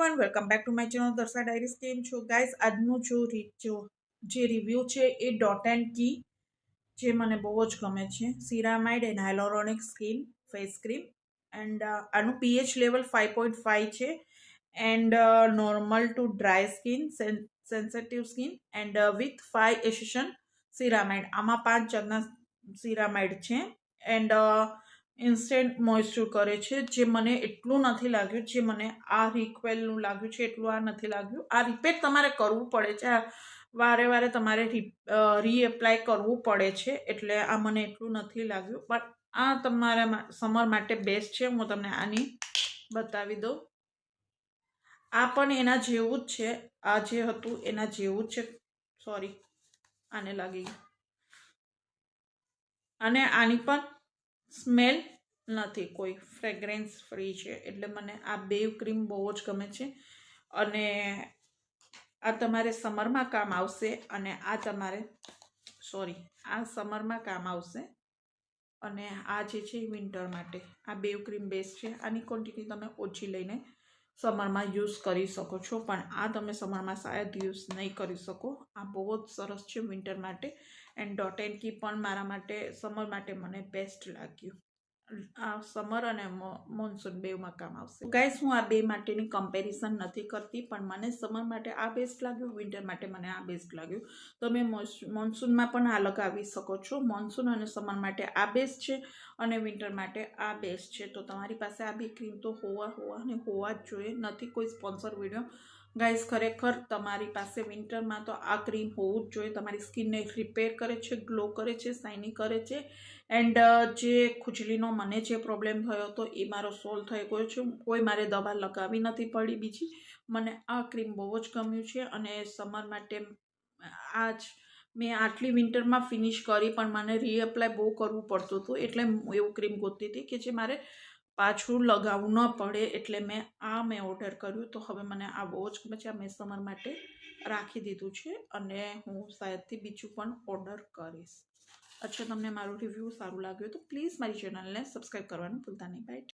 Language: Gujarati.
Everyone welcome back to my channel Darsha diaries. કેમ છો ગાઈઝ? આજનું જે રિવ્યૂ છે એ ડોટ એન્ડ કી, જે મને બહુ જ ગમે છે. Ceramide and hyaluronic skin face cream. And આનું પીએચ લેવલ 5.5 છે. And normal to dry skin, sensitive skin and with 5 essential ceramide. આમાં 5 જાતના સિરામાઇડ છે. એન્ડ ઇન્સ્ટન્ટ મોઇસ્ચર કરે છે, જે મને એટલું નથી લાગ્યું જે મને આ રિક્વેલનું લાગ્યું છે એટલું આ નથી લાગ્યું. આ રિપીટ તમારે કરવું પડે છે, વારે વારે તમારે રીએપ્લાય કરવું પડે છે, એટલે આ મને એટલું નથી લાગ્યું. પણ આ તમારા સમર માટે બેસ્ટ છે. હું તમને આની બતાવી દઉં. આ પણ એના જેવું જ છે, આ જે હતું એના જેવું જ છે. સોરી, આને લાગી ગયું. અને આની પણ સ્મેલ નથી, કોઈ ફ્રેગ્રન્સ ફ્રી છે. એટલે મને આ બે ક્રીમ બહુ જ ગમે છે. અને આ તમારે સમરમાં કામ આવશે, અને આ તમારે આ સમરમાં કામ આવશે, અને આ જે છે વિન્ટર માટે. આ બે ક્રીમ બેસ્ટ છે. આની ક્વોન્ટિટી તમે ઓછી લઈને સમરમાં યુઝ કરી શકો છો, પણ આ તમે સમરમાં શાયદ યુઝ નહીં કરી શકો. આ બહુ જ સરસ છે વિન્ટર માટે. એન્ડ ડોટ એન્ડ કી પણ મારા માટે સમર માટે મને બેસ્ટ લાગ્યું. આ સમર અને મોન્સૂન બેમાં કામ આવશે. ગાઈસ, હું આ બે માટેની કમ્પેરિઝન નથી કરતી, પણ મને સમર માટે આ બેસ્ટ લાગ્યું, વિન્ટર માટે મને આ બેસ્ટ લાગ્યું. તમે મોન્સૂનમાં પણ આ લગાવી શકો છો. મોન્સૂન અને સમર માટે આ બેસ્ટ છે, અને વિન્ટર માટે આ બેસ્ટ છે. તો તમારી પાસે આ બે ક્રીમ તો હોવા જ જોઈએ. નથી કોઈ સ્પોન્સર વિડીયો ગાઈસ. ખરેખર તમારી પાસે વિન્ટરમાં તો આ ક્રીમ હોવું જ જોઈએ. તમારી સ્કિનને રિપેર કરે છે, ગ્લો કરે છે, શાઇની કરે છે. એન્ડ જે ખુજલીનો મને જે પ્રોબ્લેમ થયો હતો એ મારો સોલ્વ થઈ ગયો છે. કોઈ મારે દવા લગાવી નથી પડી બીજી. મને આ ક્રીમ બહુ જ ગમ્યું છે. અને સમર માટે મેં આટલી વિન્ટરમાં ફિનિશ કરી, પણ મને રીએપ્લાય બહુ કરવું પડતું હતું, એટલે એવું ક્રીમ ગોતતી હતી કે જે મારે પાછું લગાવવું ન પડે. એટલે મેં ઓર્ડર કર્યું. તો હવે મને આ બહુ જ ગમે છે. મેં સમર માટે રાખી દીધું છે, અને હું શાયદથી બીજું પણ ઓર્ડર કરીશ. અચ્છા, તમને મારું રિવ્યૂ સારું લાગ્યું તો પ્લીઝ મારી ચેનલને સબસ્ક્રાઈબ કરવાનું ભૂલતા નહીં. બાય.